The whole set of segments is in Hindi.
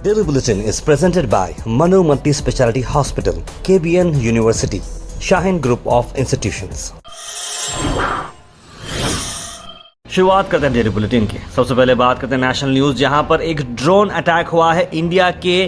Daily Bulletin is presented by Manu Multi Speciality Hospital, KBN University, Shaheen Group of Institutions. शुरुआत करते हैं डेली बुलेटिन की। सबसे पहले बात करते हैं नेशनल न्यूज, जहां पर एक ड्रोन अटैक हुआ है इंडिया के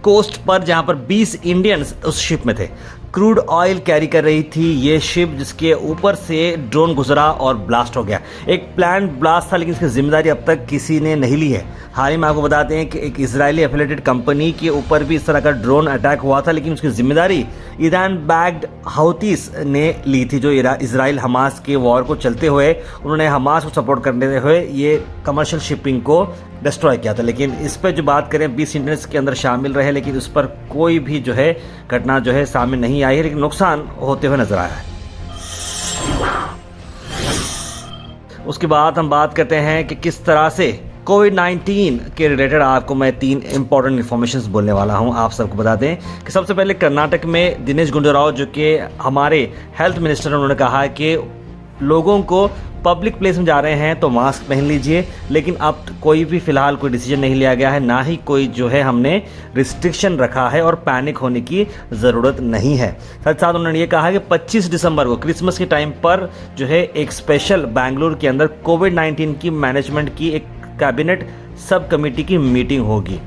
कोस्ट पर, जहां पर 20 इंडियंस उस शिप में थे। क्रूड ऑयल कैरी कर रही थी ये शिप, जिसके ऊपर से ड्रोन गुजरा और ब्लास्ट हो गया। एक प्लान ब्लास्ट था, लेकिन इसकी जिम्मेदारी अब तक किसी ने नहीं ली है। हाल ही में आपको बताते हैं कि एक इजरायली एफिलेटेड कंपनी के ऊपर भी इस तरह का ड्रोन अटैक हुआ था, लेकिन उसकी जिम्मेदारी ईरान बैक्ड हाउतीस ने ली थी, जो इजराइल हमास के वॉर को चलते हुए उन्होंने हमास को सपोर्ट करते हुए ये कमर्शियल शिपिंग को डिस्ट्रॉय किया था। लेकिन इस पर जो बात करें, 20 इंडियंस के अंदर शामिल रहे, लेकिन उस पर कोई भी जो है घटना जो है सामने नहीं आई है, लेकिन नुकसान होते हुए नजर आया है। उसके बाद हम बात करते हैं कि किस तरह से कोविड-19 के रिलेटेड आपको मैं 3 इंपॉर्टेंट इन्फॉर्मेशन बोलने वाला हूं। आप सबको बता दें कि सबसे पहले कर्नाटक में दिनेश गुंडूराव, जो कि हमारे हेल्थ मिनिस्टर, उन्होंने कहा है कि लोगों को पब्लिक प्लेस में जा रहे हैं तो मास्क पहन लीजिए, लेकिन अब कोई भी फिलहाल कोई डिसीजन नहीं लिया गया है, ना ही कोई जो है हमने रिस्ट्रिक्शन रखा है और पैनिक होने की ज़रूरत नहीं है। साथ साथ उन्होंने ये कहा कि 25 दिसंबर को क्रिसमस के टाइम पर जो है एक स्पेशल बेंगलुरु के अंदर कोविड-19 की मैनेजमेंट की एक कैबिनेट सब कमेटी की मीटिंग होगी।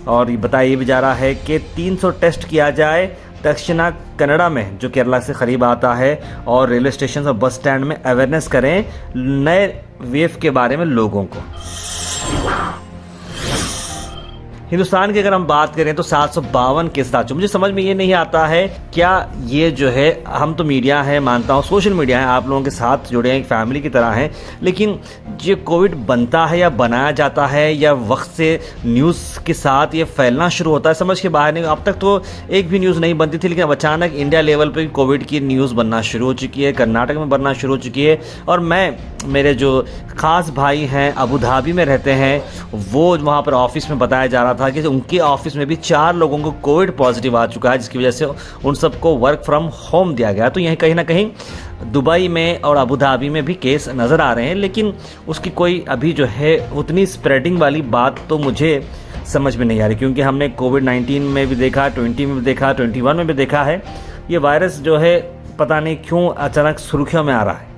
और ये बताया भी जा रहा है कि 300 टेस्ट किया जाए दक्षिणा कन्नड़ा में, जो केरला से करीब आता है, और रेलवे स्टेशन और बस स्टैंड में अवेयरनेस करें नए वेव के बारे में लोगों को। हिंदुस्तान की अगर हम बात करें तो 752 केस आ चुके। मुझे समझ में ये नहीं आता है, क्या ये जो है, हम तो मीडिया है मानता हूँ, सोशल मीडिया है, आप लोगों के साथ जुड़े हैं, एक फैमिली की तरह हैं, लेकिन ये कोविड बनता है या बनाया जाता है या वक्त से न्यूज़ के साथ ये फैलना शुरू होता है, समझ के बाहर नहीं। अब तक तो एक भी न्यूज़ नहीं बनती थी, लेकिन अब अचानक इंडिया लेवल पर कोविड की न्यूज़ बनना शुरू हो चुकी है, कर्नाटक में बनना शुरू हो चुकी है। और मेरे जो ख़ास भाई हैं अबू धाबी में रहते हैं, वो वहाँ पर ऑफिस में बताया जा रहा था कि उनके ऑफिस में भी 4 लोगों को कोविड पॉजिटिव आ चुका है, जिसकी वजह से उन सबको वर्क फ्रॉम होम दिया गया। तो यहीं कहीं ना कहीं दुबई में और अबू धाबी में भी केस नज़र आ रहे हैं, लेकिन उसकी कोई अभी जो है उतनी स्प्रेडिंग वाली बात तो मुझे समझ में नहीं आ रही, क्योंकि हमने कोविड-19 में भी देखा, 20 में भी देखा, 21 में भी देखा है। ये वायरस जो है पता नहीं क्यों अचानक सुर्खियों में आ रहा है।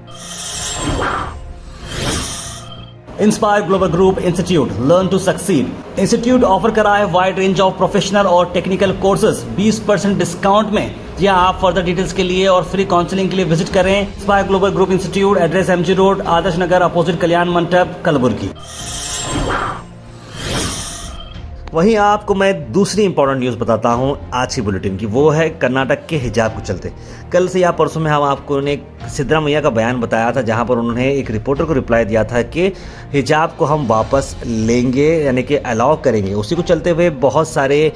Inspire global group institute, learn to succeed. Institute offer करा है वाइड रेंज ऑफ प्रोफेशनल और टेक्निकल कोर्सेज 20% डिस्काउंट में। जी आप फर्दर डिटेल्स के लिए और फ्री काउंसलिंग के लिए विजिट करें Inspire global group Institute, address MG road, Adarsh Nagar, opposite Kalyan Mandap, Kalaburagi. वहीं आपको मैं दूसरी इंपॉर्टेंट न्यूज़ बताता हूं आज की बुलेटिन की, वो है कर्नाटक के हिजाब को चलते। कल से या परसों में हम आपको ने सिद्धरामैया का बयान बताया था, जहां पर उन्होंने एक रिपोर्टर को रिप्लाई दिया था कि हिजाब को हम वापस लेंगे, यानी कि अलाउ करेंगे। उसी को चलते हुए बहुत सारे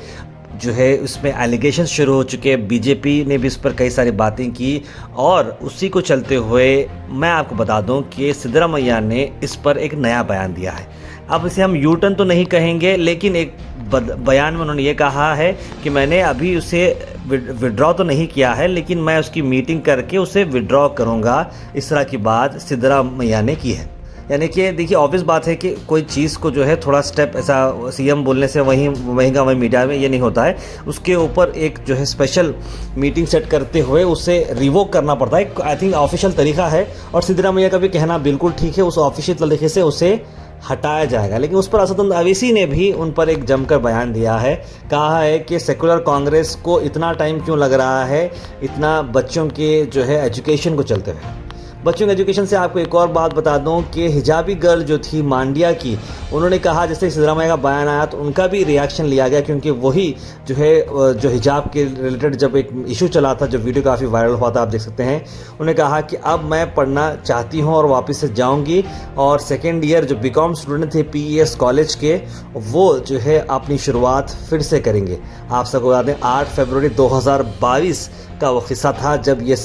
जो है उसमें एलिगेशन शुरू हो चुके हैं। बीजेपी ने भी इस पर कई सारी बातें की, और उसी को चलते हुए मैं आपको बता दूं कि सिद्धरामैया ने इस पर एक नया बयान दिया है। अब इसे हम यूटर्न तो नहीं कहेंगे, लेकिन एक बयान में उन्होंने ये कहा है कि मैंने अभी उसे विड्रॉ तो नहीं किया है, लेकिन मैं उसकी मीटिंग करके उसे विड्रॉ करूँगा। इस तरह की बात सिद्धरामैया ने की है। यानी कि देखिए, ऑब्वियस बात है कि कोई चीज़ को जो है थोड़ा स्टेप ऐसा सीएम बोलने से वहीं का वहीं मीडिया में ये नहीं होता है, उसके ऊपर एक जो है स्पेशल मीटिंग सेट करते हुए उसे रिवोक करना पड़ता है। आई थिंक ऑफिशियल तरीका है, और सिद्धरामैया का भी कहना बिल्कुल ठीक है, उस ऑफिशियल तरीके से उसे हटाया जाएगा। लेकिन उस पर असदुद्दीन अवैसी ने भी उन पर एक जमकर बयान दिया है, कहा है कि सेकुलर कांग्रेस को इतना टाइम क्यों लग रहा है, इतना बच्चों के जो है एजुकेशन को चलते हुए। बच्चों के एजुकेशन से आपको एक और बात बता दूं कि हिजाबी गर्ल जो थी मांडिया की, उन्होंने कहा, जैसे सिद्धरामैया का बयान आया तो उनका भी रिएक्शन लिया गया, क्योंकि वही जो है जो हिजाब के रिलेटेड जब एक इशू चला था, जो वीडियो काफ़ी वायरल हुआ था, आप देख सकते हैं। उन्होंने कहा कि अब मैं पढ़ना चाहती हूं और वापस से जाऊंगी, और सेकेंड ईयर जो बीकॉम स्टूडेंट थे PES कॉलेज के, वो जो है अपनी शुरुआत फिर से करेंगे। आप सबको बता दें 8 फरवरी 2022 का वो किस्सा था जब ये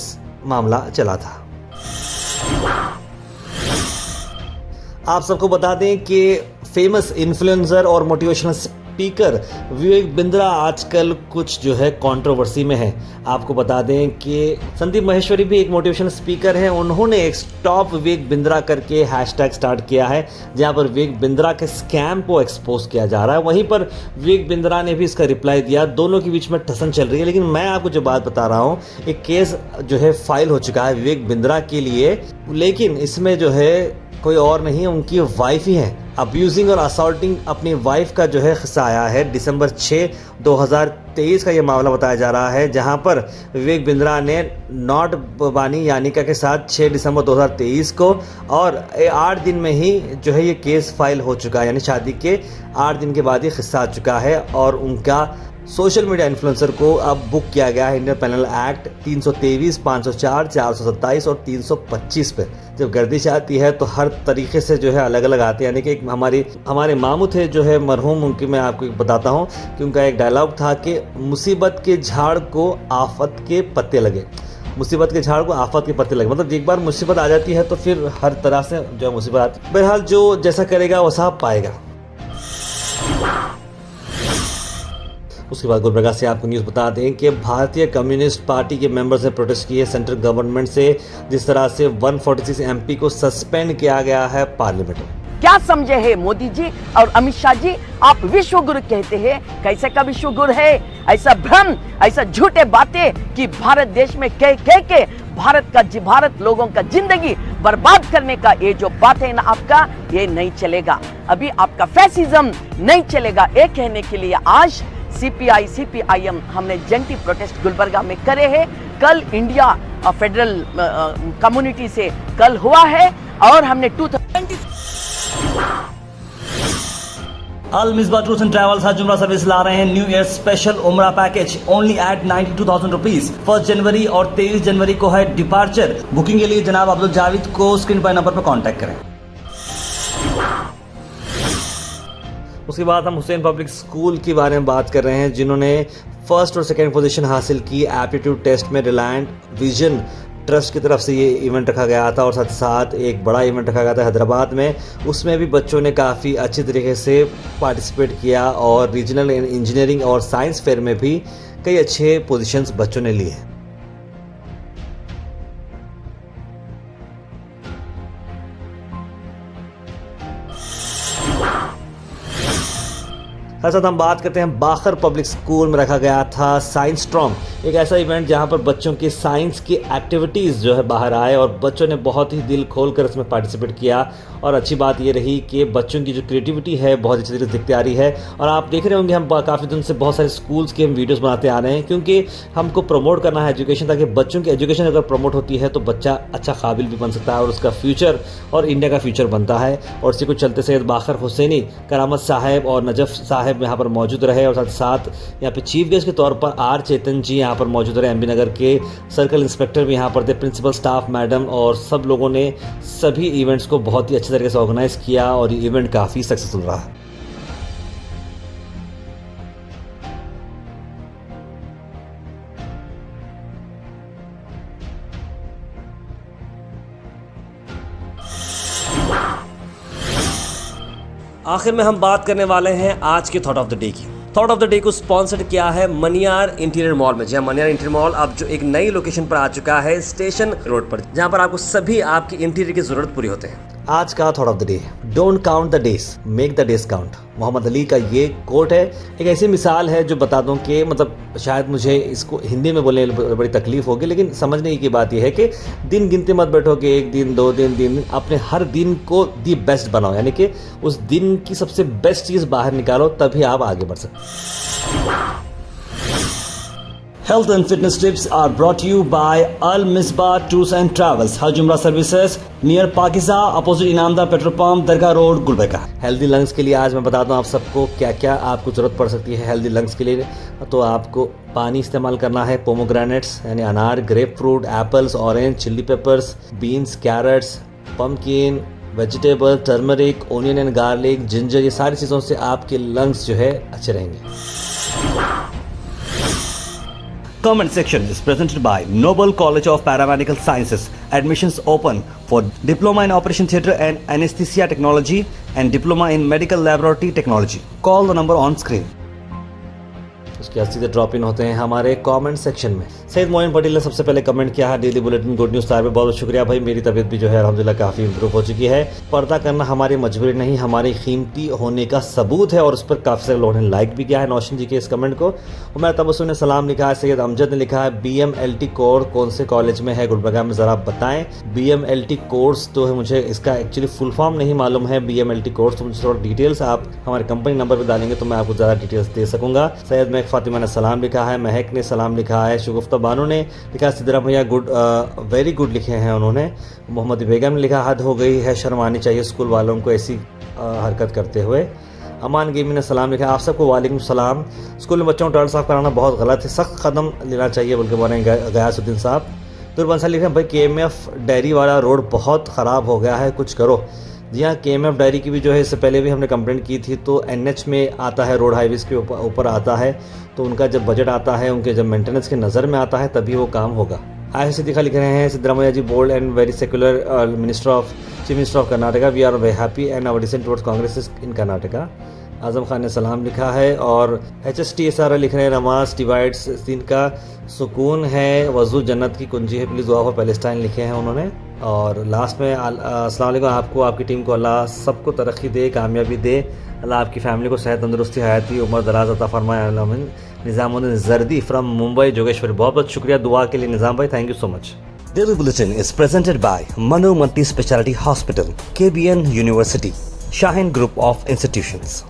मामला चला था। आप सबको बता दें कि फेमस इन्फ्लुएंसर और मोटिवेशनल स्पीकर विवेक बिंद्रा आजकल कुछ जो है कंट्रोवर्सी में है। आपको बता दें कि संदीप माहेश्वरी भी एक मोटिवेशनल स्पीकर हैं। उन्होंने एक स्टॉप विवेक बिंद्रा करके हैशटैग स्टार्ट किया है, जहां पर विवेक बिंद्रा के स्कैम को एक्सपोज किया जा रहा है। वहीं पर विवेक बिंद्रा ने भी इसका रिप्लाई दिया। दोनों के बीच में ठसन चल रही है। लेकिन मैं आपको जो बात बता रहा हूँ, एक केस जो है फाइल हो चुका है विवेक बिंद्रा के लिए, लेकिन इसमें जो है कोई और नहीं, उनकी वाइफ ही है। अब्यूजिंग और असॉल्टिंग अपनी वाइफ का जो है किस्सा आया है। दिसंबर 6, 2023 का ये मामला बताया जा रहा है, जहां पर विवेक बिंद्रा ने नॉट बानी यानिका के साथ 6 दिसंबर 2023 को और 8 दिन में ही जो है ये केस फाइल हो चुका है। यानी शादी के 8 दिन के बाद ये किस्सा आ चुका है और उनका सोशल मीडिया इन्फ्लुएंसर को अब बुक किया गया है इंडियन पेनल एक्ट 323, 504, 427 और 325 पे। जब गर्दिश आती है तो हर तरीके से जो है अलग अलग आते हैं। यानी कि एक हमारे मामू थे जो है मरहूम, उनकी मैं आपको बताता हूँ कि उनका एक डायलॉग था कि मुसीबत के झाड़ को आफत के पत्ते लगे। मुसीबत के झाड़ को आफत के पत्ते लगे, मतलब एक बार मुसीबत आ जाती है तो फिर हर तरह से जो मुसीबत आती है। बहरहाल जो जैसा करेगा वैसा पाएगा। उसके बाद गुलबर्गा से आपको न्यूज़ बता दें कि भारतीय कम्युनिस्ट पार्टी के मेंबर्स ने प्रोटेस्ट किए सेंट्रल गवर्नमेंट से, जिस तरह से 146 एमपी को सस्पेंड किया गया है पार्लियामेंट में। क्या समझे है मोदी जी और अमित शाह जी? आप विश्व गुरु कहते हैं, कैसे का विश्व गुरु है? ऐसा भ्रम, ऐसा झूठे बातें कि भारत देश में कह के भारत लोगों का जिंदगी बर्बाद करने का ये जो बात है ना आपका, ये नहीं चलेगा। अभी आपका फैसिज्म नहीं चलेगा। ये कहने के लिए आज सीपीआई सीपीआईएम हमने जंटी प्रोटेस्ट गुलबर्गा में करे हैं। कल इंडिया फेडरल कम्युनिटी से कल हुआ है और हमने 2020 अल मिसबा टूर्स एंड ट्रैवल्स हज उम्रा सर्विस ला रहे हैं न्यू ईयर स्पेशल उम्रा पैकेज ओनली एट 92,000 रुपीज। 1 जनवरी और 23 जनवरी को है डिपार्चर। बुकिंग के लिए जनाब अब्दुल जावेद को स्क्रीन पर नंबर पर कांटेक्ट करें। उसके बाद हम हुसैन पब्लिक स्कूल के बारे में बात कर रहे हैं, जिन्होंने फर्स्ट और सेकंड पोजीशन हासिल की एप्टीट्यूड टेस्ट में। रिलायंट विजन ट्रस्ट की तरफ से ये इवेंट रखा गया था और साथ साथ एक बड़ा इवेंट रखा गया था हैदराबाद में। उसमें भी बच्चों ने काफ़ी अच्छी तरीके से पार्टिसिपेट किया और रीजनल इंजीनियरिंग और साइंस फेयर में भी कई अच्छे पोजीशंस बच्चों ने लिए। साथ हम बात करते हैं बाखर पब्लिक स्कूल में रखा गया था साइंस स्ट्रॉन्ग, एक ऐसा इवेंट जहां पर बच्चों की साइंस की एक्टिविटीज़ जो है बाहर आए और बच्चों ने बहुत ही दिल खोलकर इसमें पार्टिसिपेट किया। और अच्छी बात ये रही कि बच्चों की जो क्रिएटिविटी है बहुत अच्छी तरीके से दिखती आ रही है। और आप देख रहे होंगे हम काफ़ी दिन से बहुत सारे स्कूल्स के हम वीडियोस बनाते आ रहे हैं, क्योंकि हमको प्रमोट करना है एजुकेशन, ताकि बच्चों की एजुकेशन अगर प्रमोट होती है तो बच्चा अच्छा काबिल भी बन सकता है और उसका फ्यूचर और इंडिया का फ्यूचर बनता है। और इसी को चलते सैयद बाखर हुसैनी, करामत साहब और नजफ साहब यहाँ पर मौजूद रहे और साथ यहाँ पे चीफ गेस्ट के तौर पर आर चेतन जी यहाँ पर मौजूद रहे। एमबी नगर के सर्कल इंस्पेक्टर भी यहाँ पर थे, प्रिंसिपल स्टाफ मैडम, और सब लोगों ने सभी इवेंट्स को बहुत ही अच्छे तरीके से ऑर्गेनाइज किया और ये इवेंट काफ़ी सक्सेसफुल रहा। आखिर में हम बात करने वाले हैं आज के थॉट ऑफ द डे की। थॉट ऑफ द डे को स्पॉन्सर्ड किया है मनियार इंटीरियर मॉल में। जहाँ मनियार इंटीरियर मॉल अब जो एक नई लोकेशन पर आ चुका है स्टेशन रोड पर, जहाँ पर आपको सभी आपकी इंटीरियर की जरूरत पूरी होते हैं। आज का thought of the day, don't count the days, make the days count. Muhammad Ali का ये कोट है। एक ऐसी मिसाल है जो बता दूं कि मतलब शायद मुझे इसको हिंदी में बोलने में बड़ी तकलीफ होगी, लेकिन समझने की बात यह है कि दिन गिनते मत बैठो कि 1 दिन 2 दिन 3 दिन, अपने हर दिन को दी बेस्ट बनाओ, यानी कि उस दिन की सबसे बेस्ट चीज़ बाहर निकालो, तभी आप आगे बढ़ सकते। Health and fitness tips are brought to you by Al Misbah Tours and Travels, Hajj Umrah Services near Pakiza, opposite Inamdar petrol pump, Dargah road, Gulbarga. Healthy lungs के लिए आज मैं बताता हूँ आप सबको क्या क्या आपको ज़रूरत पड़ सकती है हेल्दी लंग्स के लिए। तो आपको पानी इस्तेमाल करना है, पोमोग्रेनेट्स यानी अनार, grapefruit, apples, orange, chilli peppers, beans, carrots, pumpkin, vegetable, turmeric, onion and garlic, ginger, ये सारी चीज़ों से आपके लंग्स जो है अच्छे रहेंगे। Comment section is presented by Noble College of Paramedical Sciences. Admissions open for Diploma in Operation Theatre and Anesthesia Technology and Diploma in Medical Laboratory Technology. Call the number on screen. उसके बाद सीधे ड्रॉप इन होते हैं हमारे कमेंट सेक्शन में। सैयद मोइन पटेल ने सबसे पहले कमेंट किया है डेली बुलेटिन गुड न्यूज़ तार पे, बहुत बहुत शुक्रिया भाई। मेरी तबीयत भी जो है अल्हम्दुलिल्लाह काफ़ी इंप्रूव हो चुकी है। पर्दा करना हमारी मजबूरी नहीं, हमारी कीमती होने का सबूत है, और उस पर काफ़ी सारे लोगों ने लाइक भी किया है नौशन जी के इस कमेंट को। उमर तबस्सुम ने सलाम लिखा है। सैयद अमजद ने लिखा है BMLT कोर्स कौन से कॉलेज में है गुलबर्गा में, ज़रा बताएं। BMLT कोर्स तो है, मुझे इसका एक्चुअली फुल फॉर्म नहीं मालूम है BMLT कोर्स, तो मुझे थोड़ा डिटेल्स आप हमारे कंपनी नंबर पर डालेंगे तो मैं आपको ज़्यादा डिटेल्स दे सकूँगा। सैयद महक फातिमा ने सलाम लिखा है। महक ने सलाम लिखा है। शगुफ्ता बानो ने लिखा सिद्रा भैया गुड, वेरी गुड लिखे हैं उन्होंने। मोहम्मद बेगम ने लिखा हद हो गई है, शर्म आनी चाहिए स्कूल वालों को ऐसी हरकत करते हुए। अमान गेमी ने सलाम लिखा। आप सबको वालेकुम सलाम। स्कूल में बच्चों को टॉयलेट साफ कराना बहुत गलत है, सख्त कदम लेना चाहिए बल्कि बोले गयासुद्दीन साहब। दुर्बंसा लिख रहे हैं भाई KMF डेयरी वाला रोड बहुत ख़राब हो गया है, कुछ करो। जी हाँ, KMF डेयरी की भी जो है इससे पहले भी हमने कंप्लेंट की थी, तो NH में आता है, रोड हाईवेज़ के ऊपर आता है, तो उनका जब बजट आता है, उनके जब मेंटेनेंस की नज़र में आता है तभी वो काम होगा। आयशा सिद्दीक़ा लिख रहे हैं Siddaramaiah ji bold and very secular chief minister of Karnataka, we are very happy and our decision towards Congress in Karnataka. Azam Khan ने सलाम लिखा है। और HSTSR लिख रहे हैं नमाज डिवाइड्स दिन का सुकून है, वज़ू जन्नत की कुंजी है, प्लीज़ दुआ फॉर पैलेस्टाइन लिखे हैं उन्होंने। और लास्ट में अस्सलाम वालेकुम, आपको आपकी टीम को अल्लाह सबको तरक्की दे, कामयाबी दे, अल्लाह आपकी फैमिली को सेहत तंदुरुस्ती हयाती उम्र दराज अता फरमाए। निज़ामुद्दीन जर्दी फ्रॉम मुंबई जोगेश्वरी, बहुत बहुत शुक्रिया दुआ के लिए निज़ाम भाई, thank you so much. Daily Bulletin is presented by Manu Multi Speciality Hospital, KBN University, Shaheen Group of Institutions.